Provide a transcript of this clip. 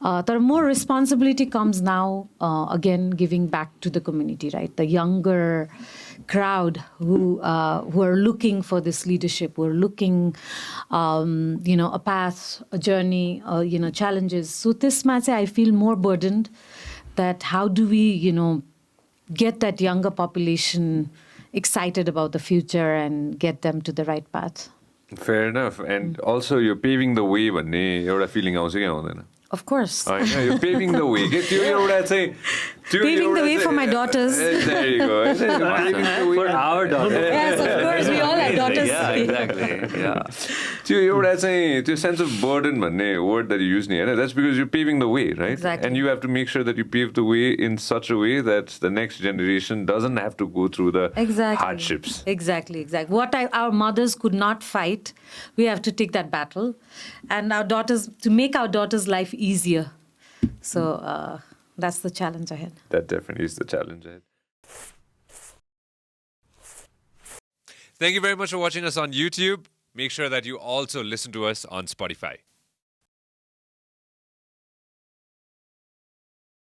The more responsibility comes now, again, giving back to the community, right? The younger crowd who are looking for this leadership, who are looking, a path, a journey, challenges. So this match, I feel more burdened that how do we, get that younger population excited about the future and get them to the right path. Fair enough. And also you're paving the way भन्ने एउटा feeling आउँछ कि आउँदैन? Of course. You're paving the way. Paving the way for my daughters. There you go. For our daughters. Yes, of course. We all have daughters. Yeah, exactly. Yeah. त्यो sense of burden भन्ने word that you use नि हैन, that's because you're paving the way, right? Exactly. And you have to make sure that you pave the way in such a way that the next generation doesn't have to go through the hardships. Exactly. What our mothers could not fight, we have to take that battle. And our daughters, to make our daughters' life easier. So that's the challenge ahead. That definitely is the challenge ahead. Thank you very much for watching us on YouTube. Make sure that you also listen to us on Spotify.